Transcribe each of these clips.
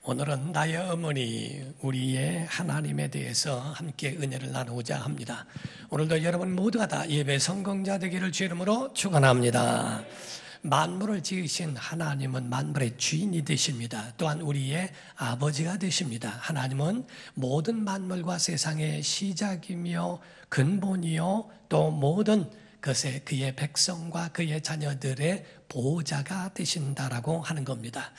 오늘은 나의 어머니, 우리의 하나님에 대해서 함께 은혜를 나누고자 합니다. 오늘도 여러분 모두가 다 예배 성공자 되기를 주 이름으로 축원합니다. 만물을 지으신 하나님은 만물의 주인이 되십니다. 또한 우리의 아버지가 되십니다. 하나님은 모든 만물과 세상의 시작이며 근본이요 또 모든 것에 그의 백성과 그의 자녀들의 보호자가 되신다라고 하는 겁니다.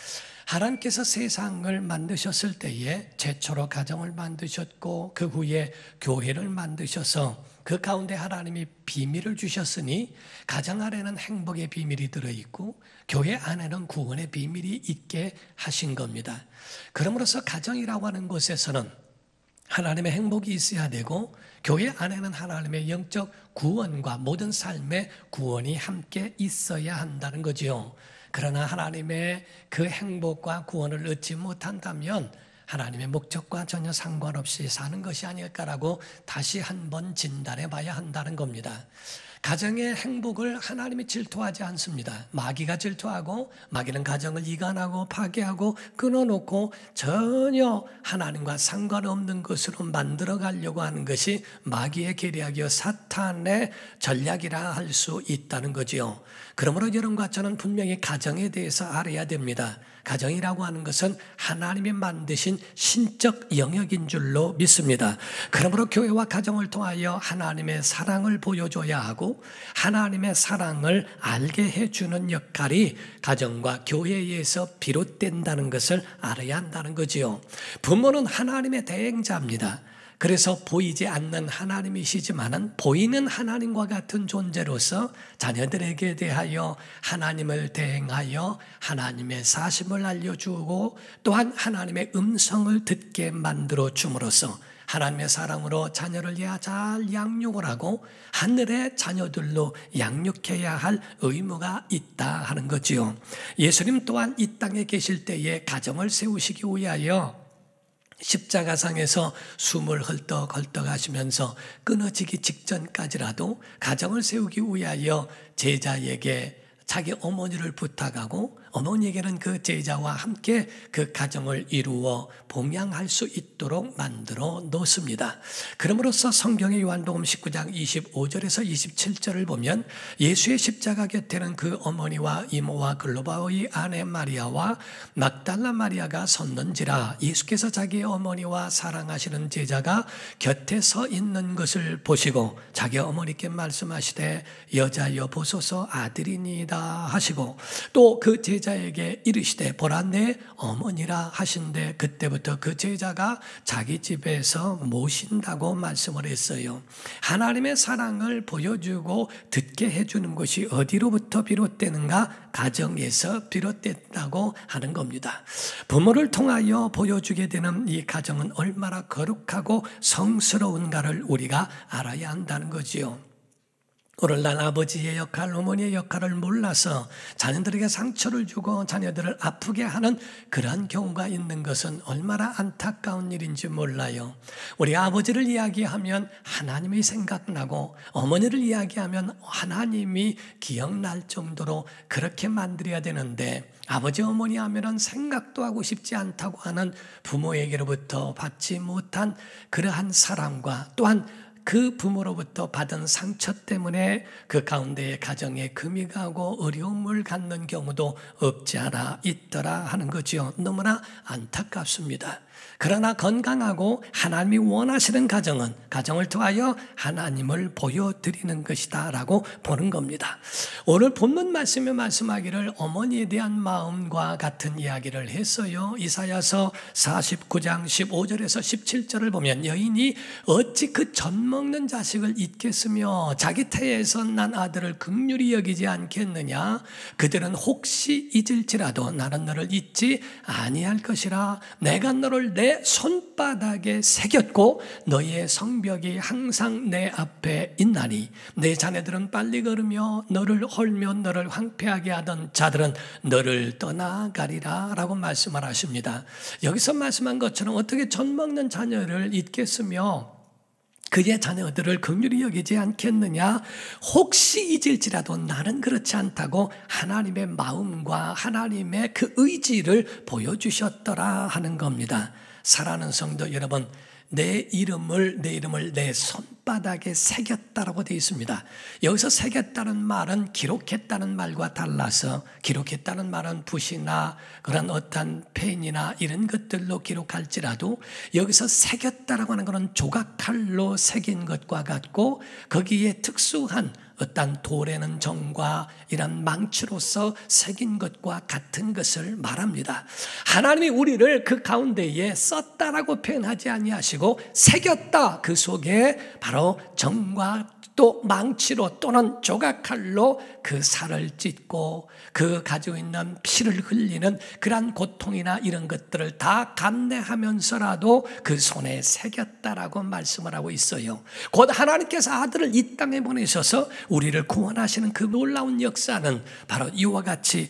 하나님께서 세상을 만드셨을 때에 최초로 가정을 만드셨고 그 후에 교회를 만드셔서 그 가운데 하나님이 비밀을 주셨으니 가정 안에는 행복의 비밀이 들어있고 교회 안에는 구원의 비밀이 있게 하신 겁니다. 그러므로서 가정이라고 하는 곳에서는 하나님의 행복이 있어야 되고 교회 안에는 하나님의 영적 구원과 모든 삶의 구원이 함께 있어야 한다는 거지요. 그러나 하나님의 그 행복과 구원을 얻지 못한다면 하나님의 목적과 전혀 상관없이 사는 것이 아닐까라고 다시 한번 진단해 봐야 한다는 겁니다. 가정의 행복을 하나님이 질투하지 않습니다. 마귀가 질투하고 마귀는 가정을 이간하고 파괴하고 끊어놓고 전혀 하나님과 상관없는 것으로 만들어 가려고 하는 것이 마귀의 계략이요 사탄의 전략이라 할 수 있다는 거지요. 그러므로 여러분과 저는 분명히 가정에 대해서 알아야 됩니다. 가정이라고 하는 것은 하나님이 만드신 신적 영역인 줄로 믿습니다. 그러므로 교회와 가정을 통하여 하나님의 사랑을 보여줘야 하고 하나님의 사랑을 알게 해주는 역할이 가정과 교회에서 비롯된다는 것을 알아야 한다는 거지요. 부모는 하나님의 대행자입니다. 그래서 보이지 않는 하나님이시지만은 보이는 하나님과 같은 존재로서 자녀들에게 대하여 하나님을 대행하여 하나님의 사심을 알려주고 또한 하나님의 음성을 듣게 만들어 줌으로써 하나님의 사랑으로 자녀를 잘 양육을 하고 하늘의 자녀들로 양육해야 할 의무가 있다 하는 거지요. 예수님 또한 이 땅에 계실 때에 가정을 세우시기 위하여 십자가상에서 숨을 헐떡헐떡 하시면서 끊어지기 직전까지라도 가정을 세우기 위하여 제자에게 자기 어머니를 부탁하고 어머니에게는 그 제자와 함께 그 가정을 이루어 봉양할 수 있도록 만들어 놓습니다. 그럼으로써 성경의 요한복음 19장 25절에서 27절을 보면 예수의 십자가 곁에는 그 어머니와 이모와 글로바의 아내 마리아와 막달라 마리아가 섰는지라. 예수께서 자기의 어머니와 사랑하시는 제자가 곁에 서 있는 것을 보시고 자기 어머니께 말씀하시되 여자여 보소서 아들이니이다 하시고 또 그 제자에게 이르시되 보라 내 어머니라 하신데 그때부터 그 제자가 자기 집에서 모신다고 말씀을 했어요. 하나님의 사랑을 보여주고 듣게 해주는 것이 어디로부터 비롯되는가? 가정에서 비롯된다고 하는 겁니다. 부모를 통하여 보여주게 되는 이 가정은 얼마나 거룩하고 성스러운가를 우리가 알아야 한다는 거지요. 오늘날 아버지의 역할, 어머니의 역할을 몰라서 자녀들에게 상처를 주고 자녀들을 아프게 하는 그러한 경우가 있는 것은 얼마나 안타까운 일인지 몰라요. 우리 아버지를 이야기하면 하나님이 생각나고 어머니를 이야기하면 하나님이 기억날 정도로 그렇게 만들어야 되는데 아버지 어머니 하면은 생각도 하고 싶지 않다고 하는 부모에게로부터 받지 못한 그러한 사랑과 또한 그 부모로부터 받은 상처 때문에 그 가운데에 가정에 금이 가고 어려움을 갖는 경우도 없지 않아 있더라 하는 거지요. 너무나 안타깝습니다. 그러나 건강하고 하나님이 원하시는 가정은 가정을 통하여 하나님을 보여드리는 것이다 라고 보는 겁니다. 오늘 본문 말씀에 말씀하기를 어머니에 대한 마음과 같은 이야기를 했어요. 이사야서 49장 15절에서 17절을 보면 여인이 어찌 그 젖 먹는 자식을 잊겠으며 자기 태에서 난 아들을 긍휼히 여기지 않겠느냐. 그들은 혹시 잊을지라도 나는 너를 잊지 아니할 것이라. 내가 너를 내 손바닥에 새겼고 너의 성벽이 항상 내 앞에 있나니 내 자녀들은 빨리 걸으며 너를 헐며 너를 황폐하게 하던 자들은 너를 떠나가리라 라고 말씀을 하십니다. 여기서 말씀한 것처럼 어떻게 젖 먹는 자녀를 잊겠으며 그의 자녀들을 긍휼히 여기지 않겠느냐? 혹시 잊을지라도 나는 그렇지 않다고 하나님의 마음과 하나님의 그 의지를 보여주셨더라 하는 겁니다. 사랑하는 성도 여러분, 내 이름을 내 손바닥에 새겼다라고 되어 있습니다. 여기서 새겼다는 말은 기록했다는 말과 달라서, 기록했다는 말은 붓이나 그런 어떤 펜이나 이런 것들로 기록할지라도 여기서 새겼다라고 하는 것은 조각칼로 새긴 것과 같고, 거기에 특수한 어떤 도래는 정과 이런 망치로서 새긴 것과 같은 것을 말합니다. 하나님이 우리를 그 가운데에 썼다라고 표현하지 아니하시고 새겼다, 그 속에 바로 정과 또 망치로 또는 조각칼로 그 살을 찢고 그 가지고 있는 피를 흘리는 그러한 고통이나 이런 것들을 다 감내하면서라도 그 손에 새겼다라고 말씀을 하고 있어요. 곧 하나님께서 아들을 이 땅에 보내셔서 우리를 구원하시는 그 놀라운 역사는 바로 이와 같이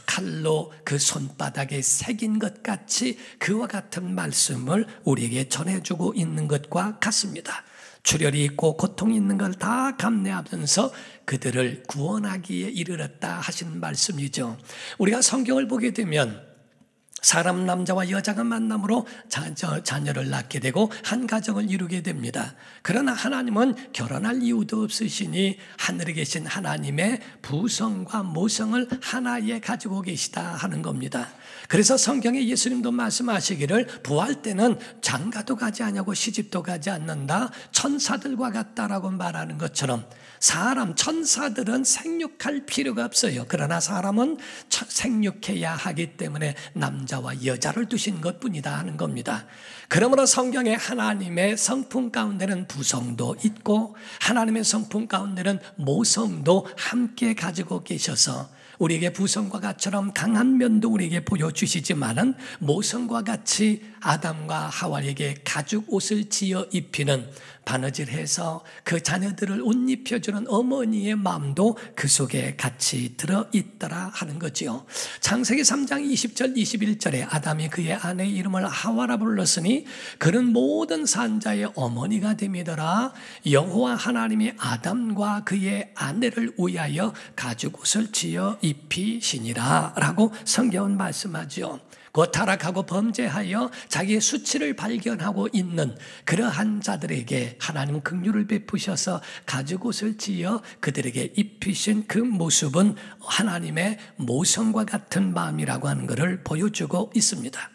칼로 그 손바닥에 새긴 것 같이 그와 같은 말씀을 우리에게 전해주고 있는 것과 같습니다. 출혈이 있고 고통이 있는 걸 다 감내하면서 그들을 구원하기에 이르렀다 하시는 말씀이죠. 우리가 성경을 보게 되면 사람 남자와 여자가 만남으로 자녀를 낳게 되고 한 가정을 이루게 됩니다. 그러나 하나님은 결혼할 이유도 없으시니 하늘에 계신 하나님의 부성과 모성을 하나에 가지고 계시다 하는 겁니다. 그래서 성경에 예수님도 말씀하시기를 부활 때는 장가도 가지 않냐고 시집도 가지 않는다, 천사들과 같다라고 말하는 것처럼 천사들은 생육할 필요가 없어요. 그러나 사람은 생육해야 하기 때문에 남자와 여자를 두신 것뿐이다 하는 겁니다. 그러므로 성경에 하나님의 성품 가운데는 부성도 있고 하나님의 성품 가운데는 모성도 함께 가지고 계셔서 우리에게 부성과 같처럼 강한 면도 우리에게 보여주시지만은 모성과 같이 아담과 하와에게 가죽 옷을 지어 입히는, 바느질해서 그 자녀들을 옷 입혀주는 어머니의 마음도 그 속에 같이 들어있더라 하는 거지요. 창세기 3장 20절 21절에 아담이 그의 아내의 이름을 하와라 불렀으니 그는 모든 산자의 어머니가 됨이더라. 여호와 하나님이 아담과 그의 아내를 위하여 가죽 옷을 지어 입히시니라 라고 성경은 말씀하죠. 곧 타락하고 범죄하여 자기의 수치를 발견하고 있는 그러한 자들에게 하나님은 긍휼을 베푸셔서 가죽옷을 지어 그들에게 입히신 그 모습은 하나님의 모성과 같은 마음이라고 하는 것을 보여주고 있습니다.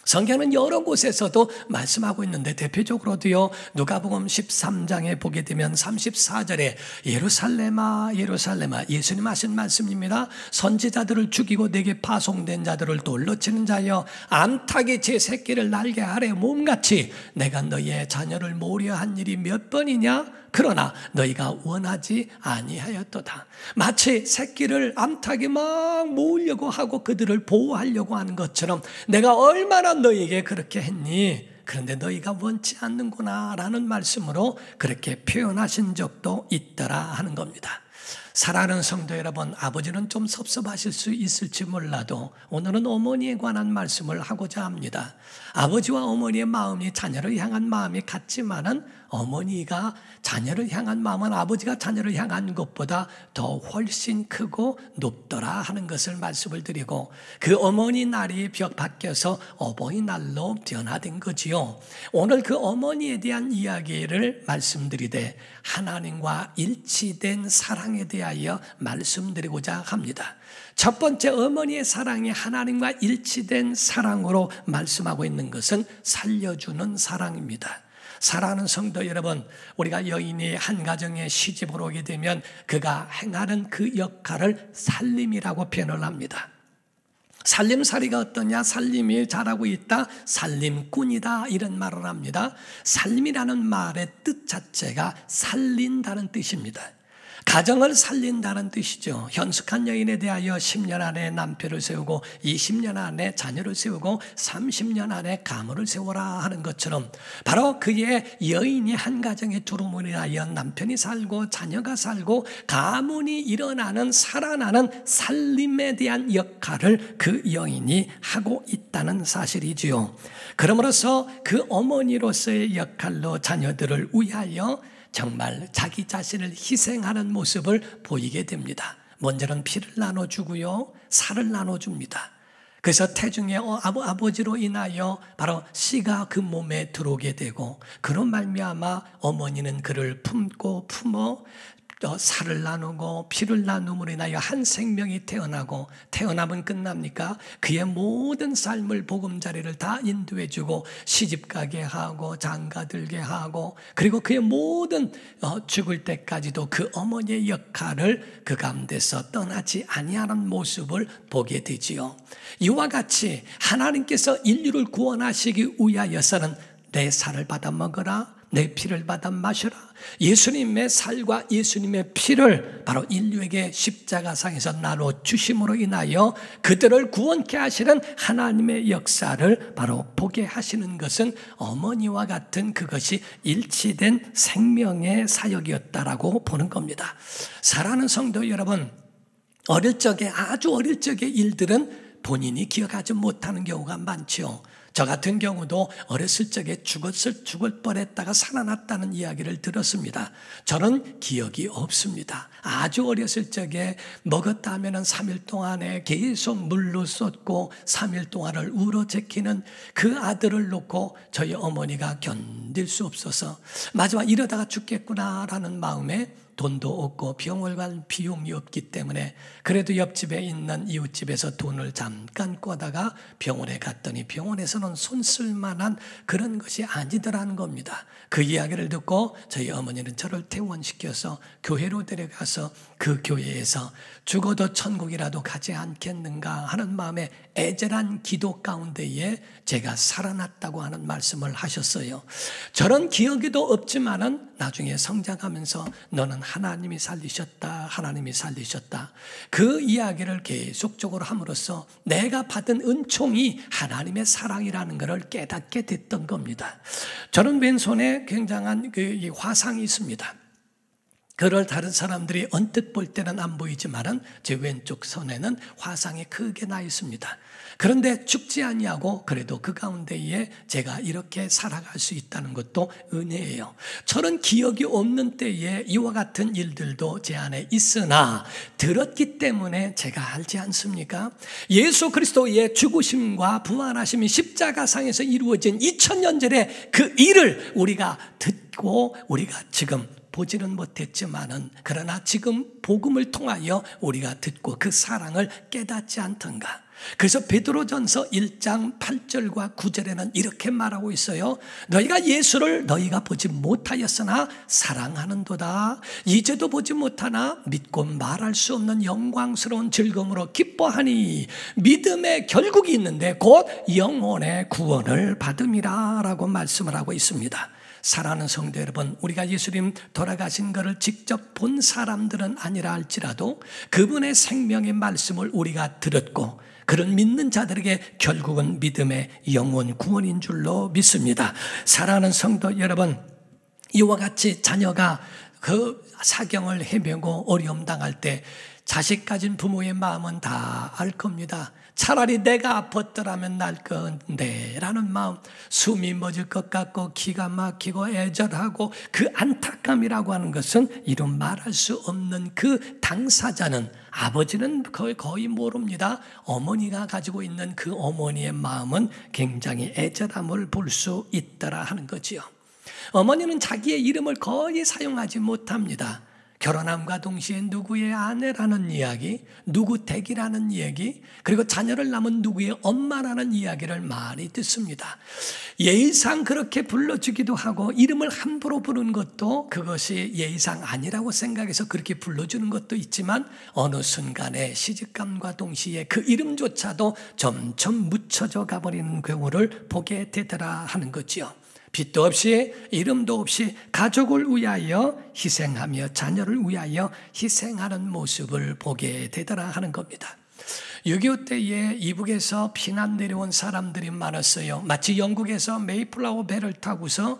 성경은 여러 곳에서도 말씀하고 있는데 대표적으로도요, 누가복음 13장에 보게 되면 34절에 예루살렘아 예루살렘아, 예수님 하신 말씀입니다. 선지자들을 죽이고 내게 파송된 자들을 돌로 치는 자여, 암탉이 제 새끼를 날개 아래 몸같이 내가 너희의 자녀를 모려 한 일이 몇 번이냐? 그러나 너희가 원하지 아니하였도다. 마치 새끼를 암탉이 막 모으려고 하고 그들을 보호하려고 하는 것처럼 내가 얼마나 너희에게 그렇게 했니? 그런데 너희가 원치 않는구나 라는 말씀으로 그렇게 표현하신 적도 있더라 하는 겁니다. 사랑하는 성도 여러분, 아버지는 좀 섭섭하실 수 있을지 몰라도 오늘은 어머니에 관한 말씀을 하고자 합니다. 아버지와 어머니의 마음이 자녀를 향한 마음이 같지만은 어머니가 자녀를 향한 마음은 아버지가 자녀를 향한 것보다 더 훨씬 크고 높더라 하는 것을 말씀을 드리고, 그 어머니 날이 바뀌어서 어버이날로 변화된 거지요. 오늘 그 어머니에 대한 이야기를 말씀드리되 하나님과 일치된 사랑에 대하여 말씀드리고자 합니다. 첫 번째, 어머니의 사랑이 하나님과 일치된 사랑으로 말씀하고 있는 것은 살려주는 사랑입니다. 사랑하는 성도 여러분, 우리가 여인이 한 가정에 시집을 오게 되면 그가 행하는 그 역할을 살림이라고 표현을 합니다. 살림살이가 어떠냐? 살림이 잘하고 있다, 살림꾼이다, 이런 말을 합니다. 살림이라는 말의 뜻 자체가 살린다는 뜻입니다. 가정을 살린다는 뜻이죠. 현숙한 여인에 대하여 10년 안에 남편을 세우고 20년 안에 자녀를 세우고 30년 안에 가문을 세워라 하는 것처럼 바로 그의 여인이 한 가정에 두루뭉 인하여 남편이 살고 자녀가 살고 가문이 일어나는 살아나는 살림에 대한 역할을 그 여인이 하고 있다는 사실이지요. 그러므로서 그 어머니로서의 역할로 자녀들을 위하여 정말 자기 자신을 희생하는 모습을 보이게 됩니다. 먼저는 피를 나눠주고요, 살을 나눠줍니다. 그래서 태중의 아버지로 인하여 바로 씨가 그 몸에 들어오게 되고 그런 말미암아 어머니는 그를 품고 품어 살을 나누고 피를 나눔으로 인하여 한 생명이 태어나고 태어나면 끝납니까? 그의 모든 삶을 보금자리를 다 인도해주고 시집가게 하고 장가들게 하고 그리고 그의 모든 죽을 때까지도 그 어머니의 역할을 그 가운데서 떠나지 아니하는 모습을 보게 되지요. 이와 같이 하나님께서 인류를 구원하시기 위하여서는 내 살을 받아 먹어라, 내 피를 받아 마셔라. 예수님의 살과 예수님의 피를 바로 인류에게 십자가상에서 나눠주심으로 인하여 그들을 구원케 하시는 하나님의 역사를 바로 보게 하시는 것은 어머니와 같은 그것이 일치된 생명의 사역이었다라고 보는 겁니다. 사랑하는 성도 여러분, 어릴 적에 아주 어릴 적의 일들은 본인이 기억하지 못하는 경우가 많죠. 저 같은 경우도 어렸을 적에 죽을 뻔했다가 살아났다는 이야기를 들었습니다. 저는 기억이 없습니다. 아주 어렸을 적에 먹었다 하면 3일 동안에 계속 물로 쏟고 3일 동안을 울어제키는 그 아들을 놓고 저희 어머니가 견딜 수 없어서 마지막 이러다가 죽겠구나라는 마음에 돈도 없고 병원 갈 비용이 없기 때문에 그래도 옆집에 있는 이웃집에서 돈을 잠깐 꿔다가 병원에 갔더니 병원에서는 손 쓸만한 그런 것이 아니더라는 겁니다. 그 이야기를 듣고 저희 어머니는 저를 퇴원시켜서 교회로 데려가서 그 교회에서 죽어도 천국이라도 가지 않겠는가 하는 마음에 애절한 기도 가운데에 제가 살아났다고 하는 말씀을 하셨어요. 저런 기억에도 없지만은 나중에 성장하면서 너는 하나님이 살리셨다, 하나님이 살리셨다. 그 이야기를 계속적으로 함으로써 내가 받은 은총이 하나님의 사랑이라는 것을 깨닫게 됐던 겁니다. 저는 왼손에 굉장한 그 화상이 있습니다. 그걸 다른 사람들이 언뜻 볼 때는 안 보이지만은 제 왼쪽 손에는 화상이 크게 나 있습니다. 그런데 죽지 아니하고 그래도 그 가운데에 제가 이렇게 살아갈 수 있다는 것도 은혜예요. 저는 기억이 없는 때에 이와 같은 일들도 제 안에 있으나 들었기 때문에 제가 알지 않습니까? 예수 그리스도의 죽으심과 부활하심이 십자가상에서 이루어진 2000년 전의 그 일을 우리가 듣고 우리가 지금 보지는 못했지만은 그러나 지금 복음을 통하여 우리가 듣고 그 사랑을 깨닫지 않던가. 그래서 베드로전서 1장 8절과 9절에는 이렇게 말하고 있어요. 너희가 예수를 너희가 보지 못하였으나 사랑하는도다. 이제도 보지 못하나 믿고 말할 수 없는 영광스러운 즐거움으로 기뻐하니 믿음의 결국이 있는데 곧 영혼의 구원을 받음이라 라고 말씀을 하고 있습니다. 사랑하는 성도 여러분, 우리가 예수님 돌아가신 것을 직접 본 사람들은 아니라 할지라도 그분의 생명의 말씀을 우리가 들었고 그런 믿는 자들에게 결국은 믿음의 영혼 구원인 줄로 믿습니다. 사랑하는 성도 여러분, 이와 같이 자녀가 그 사경을 헤매고 어려움 당할 때 자식 가진 부모의 마음은 다 알 겁니다. 차라리 내가 아팠더라면 날 건데 라는 마음, 숨이 멎을 것 같고 기가 막히고 애절하고 그 안타까움이라고 하는 것은 이루 말할 수 없는 그 당사자는 아버지는 거의 모릅니다. 어머니가 가지고 있는 그 어머니의 마음은 굉장히 애절함을 볼 수 있더라 하는 거지요. 어머니는 자기의 이름을 거의 사용하지 못합니다. 결혼함과 동시에 누구의 아내라는 이야기, 누구 댁이라는 이야기, 그리고 자녀를 낳은 누구의 엄마라는 이야기를 많이 듣습니다. 예의상 그렇게 불러주기도 하고 이름을 함부로 부르는 것도 그것이 예의상 아니라고 생각해서 그렇게 불러주는 것도 있지만 어느 순간에 시집감과 동시에 그 이름조차도 점점 묻혀져 가버리는 경우를 보게 되더라 하는 거지요. 빚도 없이 이름도 없이 가족을 위하여 희생하며 자녀를 위하여 희생하는 모습을 보게 되더라 하는 겁니다. 6.25 때에 이북에서 피난 내려온 사람들이 많았어요. 마치 영국에서 메이플라워 배를 타고서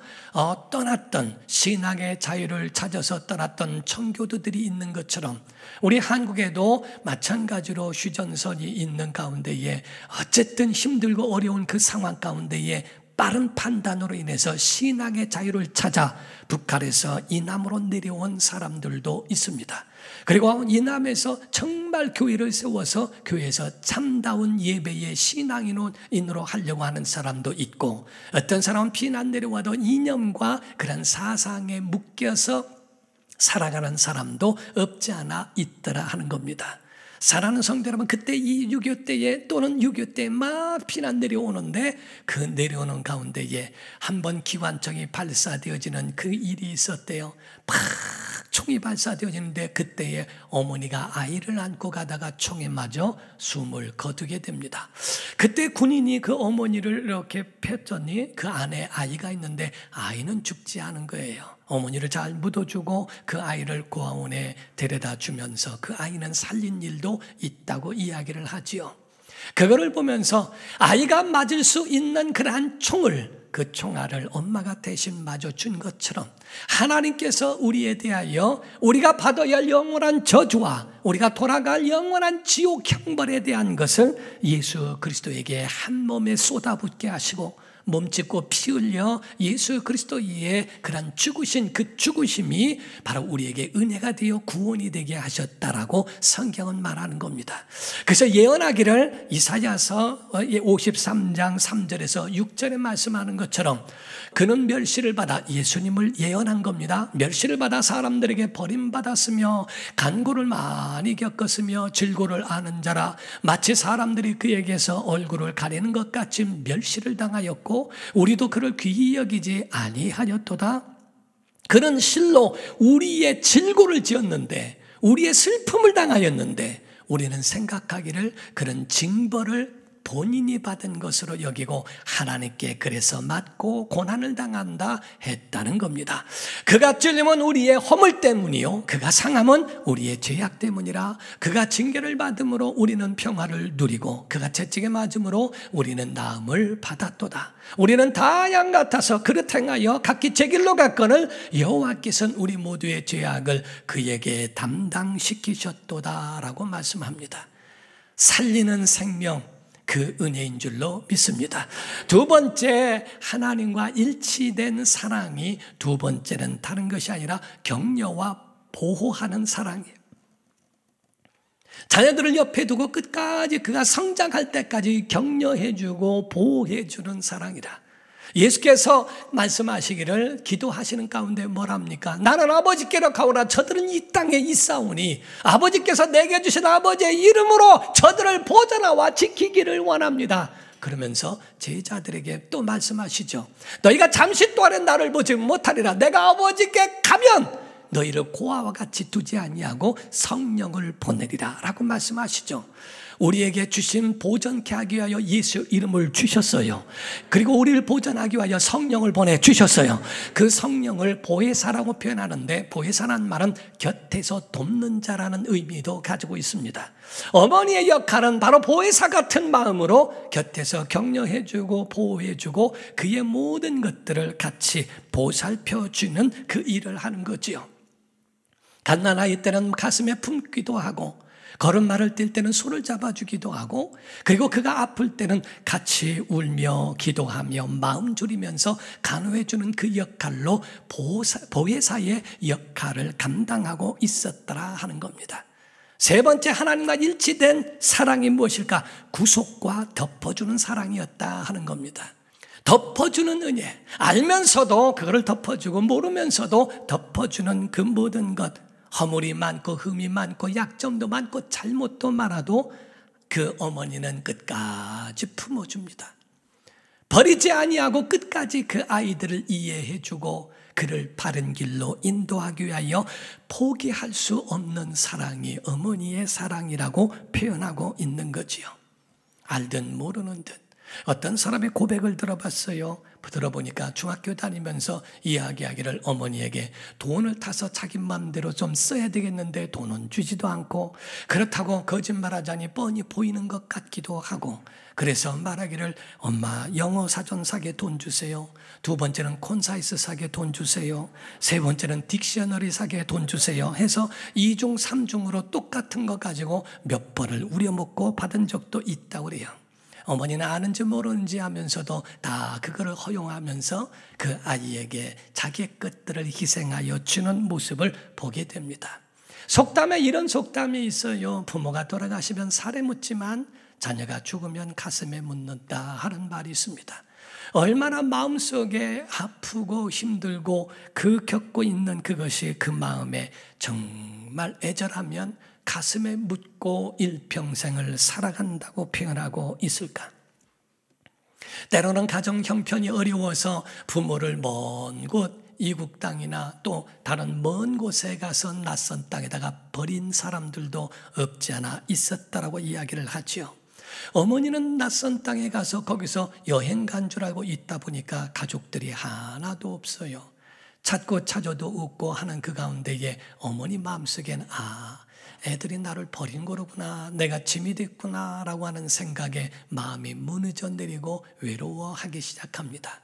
떠났던, 신앙의 자유를 찾아서 떠났던 청교도들이 있는 것처럼 우리 한국에도 마찬가지로 휴전선이 있는 가운데에 어쨌든 힘들고 어려운 그 상황 가운데에 빠른 판단으로 인해서 신앙의 자유를 찾아 북한에서 이남으로 내려온 사람들도 있습니다. 그리고 이남에서 정말 교회를 세워서 교회에서 참다운 예배의 신앙인으로 하려고 하는 사람도 있고, 어떤 사람은 피난 내려와도 이념과 그런 사상에 묶여서 살아가는 사람도 없지 않아 있더라 하는 겁니다. 사랑하는 성도 여러분, 그때 이 6.25 때에 또는 6.25 때에 막 피난 내려오는데 그 내려오는 가운데에 한번 기관총이 발사되어지는 그 일이 있었대요. 팍 총이 발사되어지는데 그때에 어머니가 아이를 안고 가다가 총에 맞아 숨을 거두게 됩니다. 그때 군인이 그 어머니를 이렇게 폈더니 그 안에 아이가 있는데 아이는 죽지 않은 거예요. 어머니를 잘 묻어주고 그 아이를 고아원에 데려다 주면서 그 아이는 살린 일도 있다고 이야기를 하지요. 그거를 보면서 아이가 맞을 수 있는 그러한 총을, 그 총알을 엄마가 대신 맞아준 것처럼 하나님께서 우리에 대하여 우리가 받아야 할 영원한 저주와 우리가 돌아갈 영원한 지옥 형벌에 대한 것을 예수 그리스도에게 한 몸에 쏟아붓게 하시고 몸짓고 피 흘려 예수 그리스도의 그런 죽으신 그 죽으심이 바로 우리에게 은혜가 되어 구원이 되게 하셨다라고 성경은 말하는 겁니다. 그래서 예언하기를 이사야서 53장 3절에서 6절에 말씀하는 것처럼 그는 멸시를 받아, 예수님을 예언한 겁니다. 멸시를 받아 사람들에게 버림받았으며 간고를 많이 겪었으며 질고를 아는 자라, 마치 사람들이 그에게서 얼굴을 가리는 것 같이 멸시를 당하였고 우리도 그를 귀히 여기지 아니하였도다. 그는 실로 우리의 질고를 지었는데, 우리의 슬픔을 당하였는데 우리는 생각하기를 그런 징벌을 본인이 받은 것으로 여기고 하나님께 그래서 맞고 고난을 당한다 했다는 겁니다. 그가 찔림은 우리의 허물 때문이요 그가 상함은 우리의 죄악 때문이라. 그가 징계를 받음으로 우리는 평화를 누리고 그가 채찍에 맞음으로 우리는 나음을 받았도다. 우리는 다 양 같아서 그릇 행하여 각기 제 길로 갔거늘 여호와께서는 우리 모두의 죄악을 그에게 담당시키셨도다 라고 말씀합니다. 살리는 생명, 그 은혜인 줄로 믿습니다. 두 번째, 하나님과 일치된 사랑이 두 번째는 다른 것이 아니라 격려와 보호하는 사랑이에요. 자녀들을 옆에 두고 끝까지 그가 성장할 때까지 격려해주고 보호해주는 사랑이라. 예수께서 말씀하시기를 기도하시는 가운데 뭐랍니까? 나는 아버지께로 가오라. 저들은 이 땅에 있사오니 아버지께서 내게 주신 아버지의 이름으로 저들을 보존하와 지키기를 원합니다. 그러면서 제자들에게 또 말씀하시죠. 너희가 잠시 동안에 나를 보지 못하리라. 내가 아버지께 가면 너희를 고아와 같이 두지 아니하고 성령을 보내리라 라고 말씀하시죠. 우리에게 주신 보존케 하기 위하여 예수 이름을 주셨어요. 그리고 우리를 보존하기 위하여 성령을 보내주셨어요. 그 성령을 보혜사라고 표현하는데, 보혜사라는 말은 곁에서 돕는 자라는 의미도 가지고 있습니다. 어머니의 역할은 바로 보혜사 같은 마음으로 곁에서 격려해주고 보호해주고 그의 모든 것들을 같이 보살펴주는 그 일을 하는 거지요. 갓난아이 때는 가슴에 품기도 하고 걸음마를 뛸 때는 손을 잡아주기도 하고, 그리고 그가 아플 때는 같이 울며 기도하며 마음 졸이면서 간호해주는 그 역할로 보혜사의 역할을 감당하고 있었더라 하는 겁니다. 세 번째, 하나님과 일치된 사랑이 무엇일까? 구속과 덮어주는 사랑이었다 하는 겁니다. 덮어주는 은혜, 알면서도 그거를 덮어주고 모르면서도 덮어주는 그 모든 것, 허물이 많고 흠이 많고 약점도 많고 잘못도 많아도 그 어머니는 끝까지 품어줍니다. 버리지 아니하고 끝까지 그 아이들을 이해해주고 그를 바른 길로 인도하기 위하여 포기할 수 없는 사랑이 어머니의 사랑이라고 표현하고 있는 거지요. 알든 모르는 듯 어떤 사람의 고백을 들어봤어요. 들어보니까 중학교 다니면서 이야기하기를 어머니에게 돈을 타서 자기 마음대로 좀 써야 되겠는데 돈은 주지도 않고, 그렇다고 거짓말하자니 뻔히 보이는 것 같기도 하고, 그래서 말하기를 엄마 영어 사전 사게 돈 주세요. 두 번째는 콘사이스 사게 돈 주세요. 세 번째는 딕셔너리 사게 돈 주세요 해서 2중 3중으로 똑같은 거 가지고 몇 번을 우려먹고 받은 적도 있다고 그래요. 어머니는 아는지 모르는지 하면서도 다 그거를 허용하면서 그 아이에게 자기의 것들을 희생하여 주는 모습을 보게 됩니다. 속담에 이런 속담이 있어요. 부모가 돌아가시면 살에 묻지만 자녀가 죽으면 가슴에 묻는다 하는 말이 있습니다. 얼마나 마음속에 아프고 힘들고 그 겪고 있는 그것이 그 마음에 정말 애절하면 가슴에 묻고 일평생을 살아간다고 표현하고 있을까? 때로는 가정 형편이 어려워서 부모를 먼 곳 이국 땅이나 또 다른 먼 곳에 가서 낯선 땅에다가 버린 사람들도 없지 않아 있었다라고 이야기를 하죠. 어머니는 낯선 땅에 가서 거기서 여행 간 줄 알고 있다 보니까 가족들이 하나도 없어요. 찾고 찾아도 없고 하는 그 가운데에 어머니 마음속에는 애들이 나를 버린 거로구나, 내가 짐이 됐구나 라고 하는 생각에 마음이 무너져 내리고 외로워하기 시작합니다.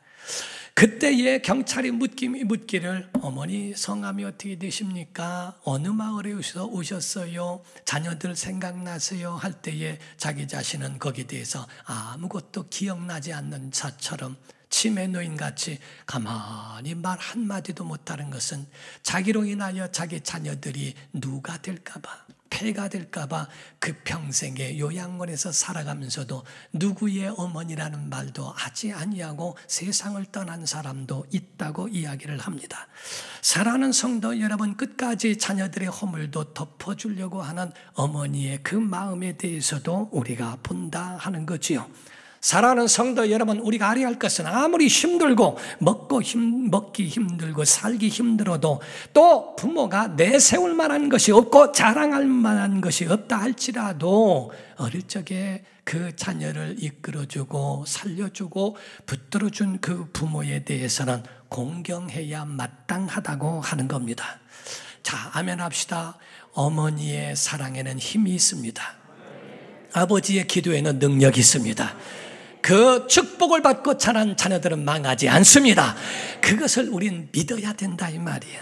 그때에 경찰이 묻기를 어머니 성함이 어떻게 되십니까? 어느 마을에서 오셨어요? 자녀들 생각나세요? 할 때에 자기 자신은 거기에 대해서 아무것도 기억나지 않는 자처럼 치매 노인같이 가만히 말 한마디도 못하는 것은 자기로 인하여 자기 자녀들이 누가 될까봐, 폐가 될까봐 그 평생에 요양원에서 살아가면서도 누구의 어머니라는 말도 하지 아니하고 세상을 떠난 사람도 있다고 이야기를 합니다. 사랑하는 성도 여러분, 끝까지 자녀들의 허물도 덮어주려고 하는 어머니의 그 마음에 대해서도 우리가 본다 하는 거지요. 사랑하는 성도 여러분, 우리가 알아야 할 것은 아무리 힘들고 먹기 힘들고 살기 힘들어도 또 부모가 내세울 만한 것이 없고 자랑할 만한 것이 없다 할지라도 어릴 적에 그 자녀를 이끌어주고 살려주고 붙들어준 그 부모에 대해서는 공경해야 마땅하다고 하는 겁니다. 자, 아멘 합시다. 어머니의 사랑에는 힘이 있습니다. 아버지의 기도에는 능력이 있습니다. 그 축복을 받고 자란 자녀들은 망하지 않습니다. 그것을 우린 믿어야 된다 이 말이에요.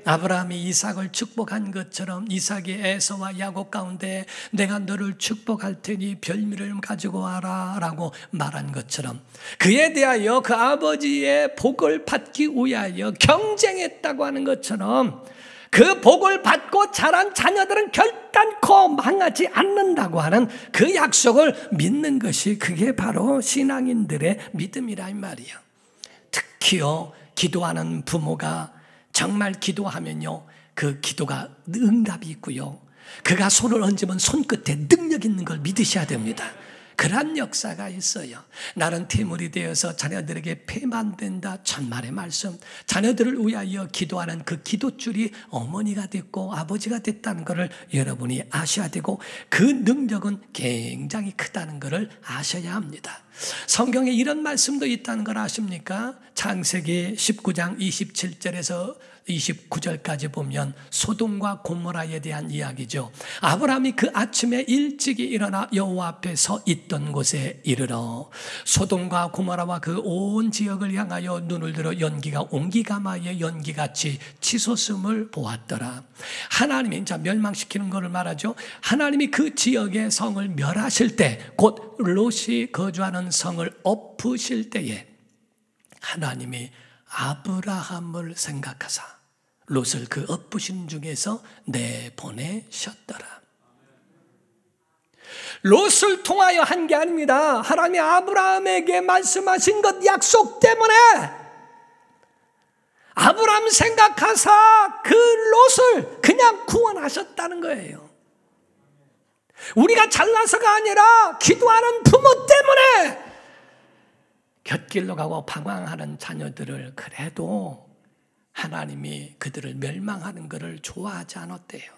아브라함이 이삭을 축복한 것처럼 이삭이 에서와 야곱 가운데 내가 너를 축복할 테니 별미를 가지고 와라 라고 말한 것처럼 그에 대하여 그 아버지의 복을 받기 위하여 경쟁했다고 하는 것처럼 그 복을 받고 자란 자녀들은 결단코 망하지 않는다고 하는 그 약속을 믿는 것이 그게 바로 신앙인들의 믿음이라 이 말이에요. 특히요, 기도하는 부모가 정말 기도하면요, 그 기도가 응답이 있고요, 그가 손을 얹으면 손끝에 능력 있는 걸 믿으셔야 됩니다. 그러한 역사가 있어요. 나는 태물이 되어서 자녀들에게 패만 된다. 천만의 말씀. 자녀들을 위하여 기도하는 그 기도줄이 어머니가 됐고 아버지가 됐다는 것을 여러분이 아셔야 되고 그 능력은 굉장히 크다는 것을 아셔야 합니다. 성경에 이런 말씀도 있다는 걸 아십니까? 창세기 19장 27절에서 29절까지 보면 소돔과 고모라에 대한 이야기죠. 아브라함이 그 아침에 일찍이 일어나 여호와 앞에 서 있던 곳에 이르러 소돔과 고모라와 그 온 지역을 향하여 눈을 들어 연기가 옹기가마의 연기같이 치솟음을 보았더라. 하나님이 멸망시키는 것을 말하죠. 하나님이 그 지역의 성을 멸하실 때, 곧 롯이 거주하는 성을 엎으실 때에 하나님이 아브라함을 생각하사 롯을 그 엎으신 중에서 내보내셨더라. 롯을 통하여 한 게 아닙니다. 하나님이 아브라함에게 말씀하신 것 약속 때문에 아브라함 생각하사 그 롯을 그냥 구원하셨다는 거예요. 우리가 잘나서가 아니라 기도하는 부모 때문에 곁길로 가고 방황하는 자녀들을 그래도 하나님이 그들을 멸망하는 것을 좋아하지 않았대요.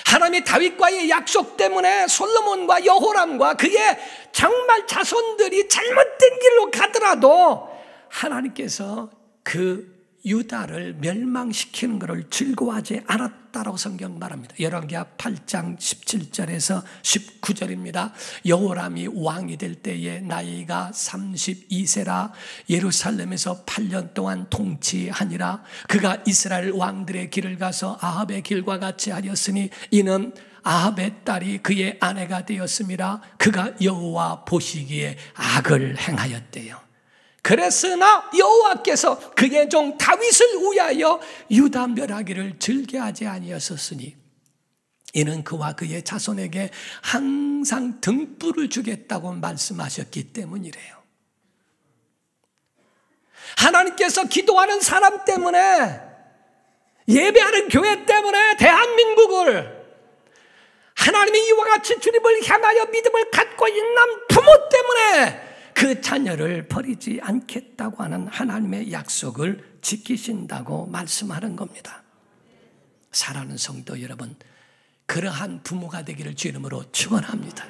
하나님이 다윗과의 약속 때문에 솔로몬과 여호람과 그의 정말 자손들이 잘못된 길로 가더라도 하나님께서 그 유다를 멸망시키는 것을 즐거워하지 않았다라고 성경 말합니다. 열왕기하 8장 17절에서 19절입니다. 여호람이 왕이 될 때에 나이가 32세라 예루살렘에서 8년 동안 통치하니라. 그가 이스라엘 왕들의 길을 가서 아합의 길과 같이 하였으니 이는 아합의 딸이 그의 아내가 되었음이라. 그가 여호와 보시기에 악을 행하였대요. 그랬으나 여호와께서 그의 종 다윗을 위하여 유다 멸하기를 즐겨하지 아니하셨으니 이는 그와 그의 자손에게 항상 등불을 주겠다고 말씀하셨기 때문이래요. 하나님께서 기도하는 사람 때문에, 예배하는 교회 때문에 대한민국을 하나님이 이와 같이 주님을 향하여 믿음을 갖고 있는 부모 때문에 그 자녀를 버리지 않겠다고 하는 하나님의 약속을 지키신다고 말씀하는 겁니다. 사랑하는 성도 여러분, 그러한 부모가 되기를 주 이름으로 축원합니다.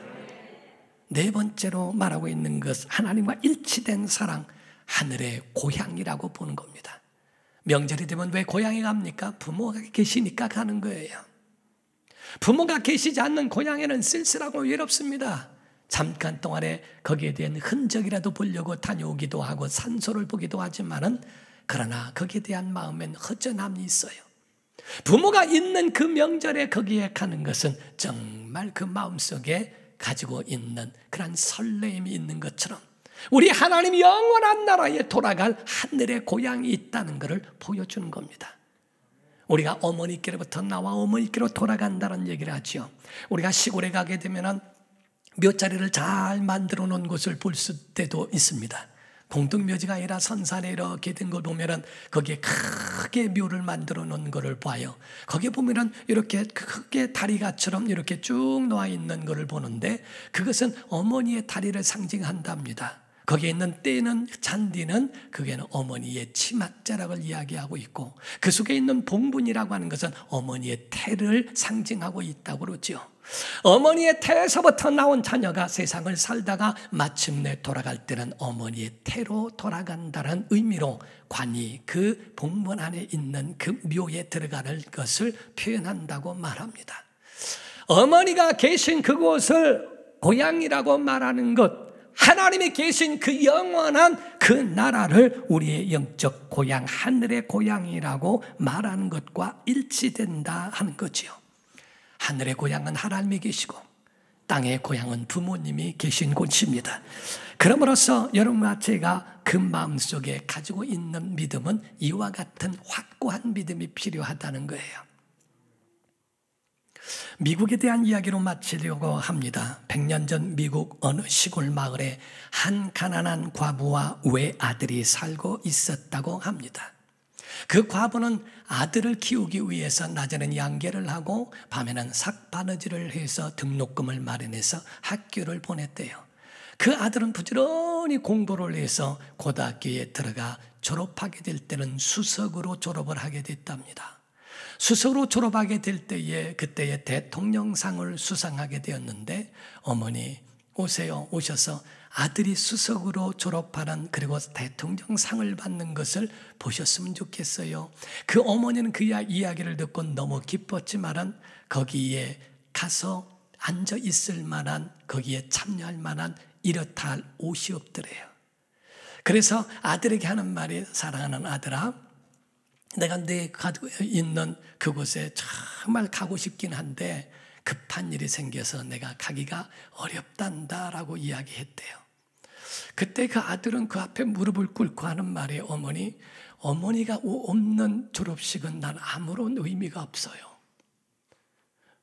네 번째로 말하고 있는 것, 하나님과 일치된 사랑, 하늘의 고향이라고 보는 겁니다. 명절이 되면 왜 고향에 갑니까? 부모가 계시니까 가는 거예요. 부모가 계시지 않는 고향에는 쓸쓸하고 외롭습니다. 잠깐 동안에 거기에 대한 흔적이라도 보려고 다녀오기도 하고 산소를 보기도 하지만은, 그러나 거기에 대한 마음엔 허전함이 있어요. 부모가 있는 그 명절에 거기에 가는 것은 정말 그 마음속에 가지고 있는 그런 설레임이 있는 것처럼 우리 하나님 영원한 나라에 돌아갈 하늘의 고향이 있다는 것을 보여주는 겁니다. 우리가 어머니께로부터 나와 어머니께로 돌아간다는 얘기를 하죠. 우리가 시골에 가게 되면은 묘자리를 잘 만들어 놓은 곳을 볼 때도 있습니다. 공동묘지가 아니라 선산에 이렇게 된 걸 보면은 거기에 크게 묘를 만들어 놓은 것을 봐요. 거기에 보면은 이렇게 크게 다리가처럼 이렇게 쭉 놓아 있는 것을 보는데, 그것은 어머니의 다리를 상징한답니다. 거기에 있는 떼는 잔디는 그게는 어머니의 치맛자락을 이야기하고 있고, 그 속에 있는 봉분이라고 하는 것은 어머니의 태를 상징하고 있다고 그러죠. 어머니의 태에서부터 나온 자녀가 세상을 살다가 마침내 돌아갈 때는 어머니의 태로 돌아간다는 의미로 관이 그 봉분 안에 있는 그 묘에 들어가는 것을 표현한다고 말합니다. 어머니가 계신 그곳을 고향이라고 말하는 것, 하나님이 계신 그 영원한 그 나라를 우리의 영적 고향, 하늘의 고향이라고 말하는 것과 일치된다 하는 거지요. 하늘의 고향은 하나님이 계시고 땅의 고향은 부모님이 계신 곳입니다. 그러므로서 여러분과 제가 그 마음속에 가지고 있는 믿음은 이와 같은 확고한 믿음이 필요하다는 거예요. 미국에 대한 이야기로 마치려고 합니다. 100년 전 미국 어느 시골 마을에 한 가난한 과부와 외아들이 살고 있었다고 합니다. 그 과부는 아들을 키우기 위해서 낮에는 양계를 하고 밤에는 삭바느질을 해서 등록금을 마련해서 학교를 보냈대요. 그 아들은 부지런히 공부를 해서 고등학교에 들어가 졸업하게 될 때는 수석으로 졸업을 하게 됐답니다. 수석으로 졸업하게 될 때에 그때의 대통령상을 수상하게 되었는데, 어머니 오세요, 오셔서 아들이 수석으로 졸업하는, 그리고 대통령상을 받는 것을 보셨으면 좋겠어요. 그 어머니는 그 이야기를 듣고 너무 기뻤지만은 거기에 가서 앉아 있을 만한, 거기에 참여할 만한 이렇다 할 옷이 없더래요. 그래서 아들에게 하는 말이, 사랑하는 아들아, 내가 네 가지고 있는 그곳에 정말 가고 싶긴 한데 급한 일이 생겨서 내가 가기가 어렵단다라고 이야기했대요. 그때 그 아들은 그 앞에 무릎을 꿇고 하는 말이, 어머니가 없는 졸업식은 난 아무런 의미가 없어요.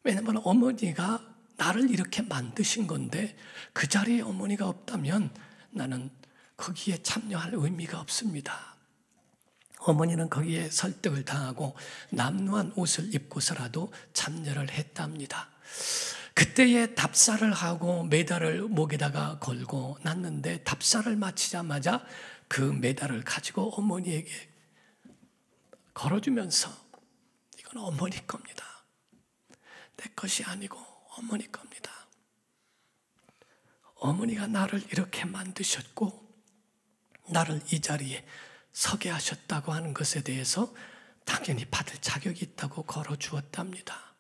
왜냐하면 어머니가 나를 이렇게 만드신 건데 그 자리에 어머니가 없다면 나는 거기에 참여할 의미가 없습니다. 어머니는 거기에 설득을 당하고 남루한 옷을 입고서라도 참여를 했답니다. 그때에 답사를 하고 메달을 목에다가 걸고 났는데, 답사를 마치자마자 그 메달을 가지고 어머니에게 걸어주면서, 이건 어머니 겁니다. 내 것이 아니고 어머니 겁니다. 어머니가 나를 이렇게 만드셨고 나를 이 자리에 서게 하셨다고 하는 것에 대해서 당연히 받을 자격이 있다고 걸어주었답니다.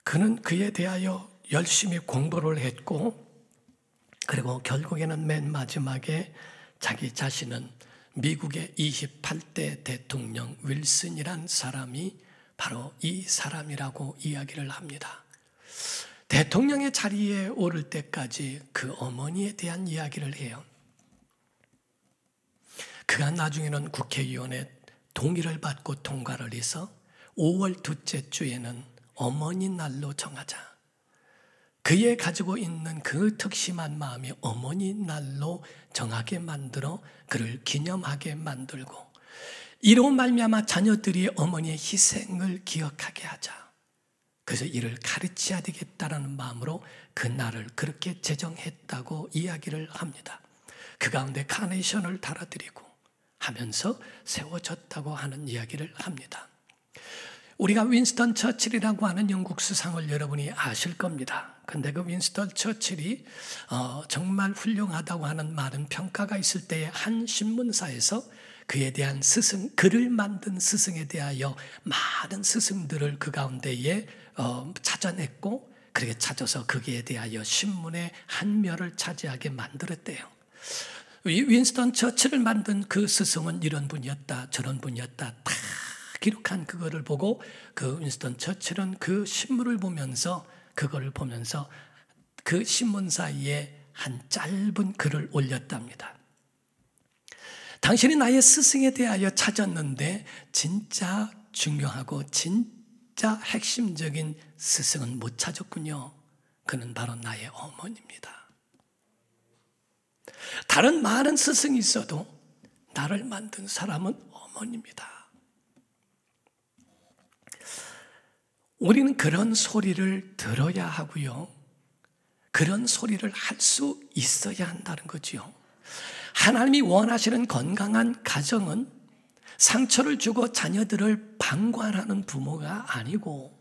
그는 그에 대하여 열심히 공부를 했고 그리고 결국에는 맨 마지막에 자기 자신은 미국의 28대 대통령 윌슨이란 사람이 바로 이 사람이라고 이야기를 합니다. 대통령의 자리에 오를 때까지 그 어머니에 대한 이야기를 해요. 그가 나중에는 국회의원의 동의를 받고 통과를 해서 5월 둘째 주에는 어머니 날로 정하자. 그의 가지고 있는 그 특심한 마음이 어머니 날로 정하게 만들어 그를 기념하게 만들고 이로 말미암아 자녀들이 어머니의 희생을 기억하게 하자. 그래서 이를 가르쳐야 되겠다라는 마음으로 그 날을 그렇게 제정했다고 이야기를 합니다. 그 가운데 카네이션을 달아드리고 하면서 세워졌다고 하는 이야기를 합니다. 우리가 윈스턴 처칠이라고 하는 영국 수상을 여러분이 아실 겁니다. 근데 그 윈스턴 처칠이 정말 훌륭하다고 하는 많은 평가가 있을 때에 한 신문사에서 그에 대한 스승, 글을 만든 스승에 대하여 많은 스승들을 그 가운데에 찾아냈고 그렇게 찾아서 거기에 대하여 신문의 한 면을 차지하게 만들었대요. 이 윈스턴 처칠을 만든 그 스승은 이런 분이었다 저런 분이었다 다 기록한 그거를 보고 그 윈스턴 처칠은 그 신문을 보면서 그거를 보면서 그 신문사에 한 짧은 글을 올렸답니다. 당신이 나의 스승에 대하여 찾았는데 진짜 중요하고 진짜 핵심적인 스승은 못 찾았군요. 그는 바로 나의 어머니입니다. 다른 많은 스승이 있어도 나를 만든 사람은 어머니입니다. 우리는 그런 소리를 들어야 하고요. 그런 소리를 할 수 있어야 한다는 거지요. 하나님이 원하시는 건강한 가정은 상처를 주고 자녀들을 방관하는 부모가 아니고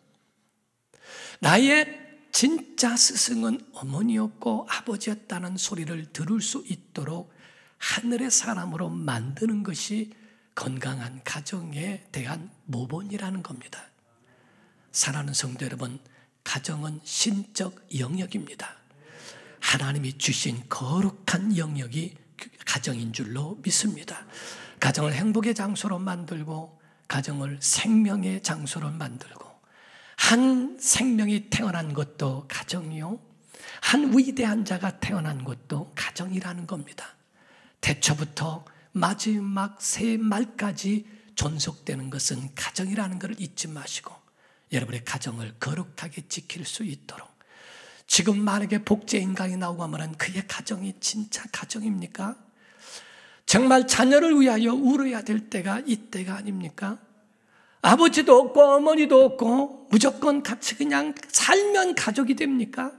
나의 진짜 스승은 어머니였고 아버지였다는 소리를 들을 수 있도록 하늘의 사람으로 만드는 것이 건강한 가정에 대한 모본이라는 겁니다. 사랑하는 성도 여러분, 가정은 신적 영역입니다. 하나님이 주신 거룩한 영역이 가정인 줄로 믿습니다. 가정을 행복의 장소로 만들고 가정을 생명의 장소로 만들고 한 생명이 태어난 것도 가정이요. 한 위대한 자가 태어난 것도 가정이라는 겁니다. 태초부터 마지막 새 말까지 존속되는 것은 가정이라는 것을 잊지 마시고 여러분의 가정을 거룩하게 지킬 수 있도록 지금 만약에 복제 인간이 나오고 하면 그의 가정이 진짜 가정입니까? 정말 자녀를 위하여 울어야 될 때가 이때가 아닙니까? 아버지도 없고 어머니도 없고 무조건 같이 그냥 살면 가족이 됩니까?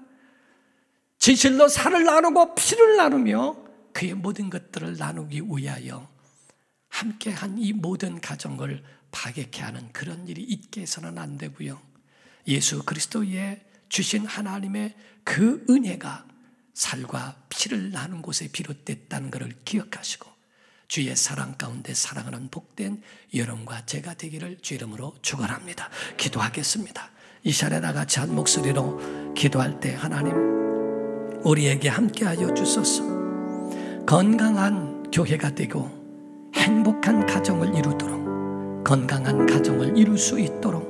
지실로 살을 나누고 피를 나누며 그의 모든 것들을 나누기 위하여 함께한 이 모든 가정을 파괴케 하는 그런 일이 있게 해서는 안 되고요. 예수 그리스도의 주신 하나님의 그 은혜가 살과 피를 나눈 곳에 비롯됐다는 것을 기억하시고 주의 사랑 가운데 사랑하는 복된 여러분과 제가 되기를 주 이름으로 축원합니다. 기도하겠습니다. 이 시간에 다 같이 한 목소리로 기도할 때 하나님 우리에게 함께하여 주소서. 건강한 교회가 되고 행복한 가정을 이루도록 건강한 가정을 이룰 수 있도록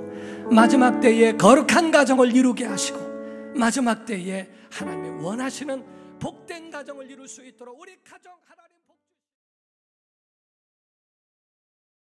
마지막 때에 거룩한 가정을 이루게 하시고 마지막 때에 하나님이 원하시는 복된 가정을 이룰 수 있도록 우리 가정 하나님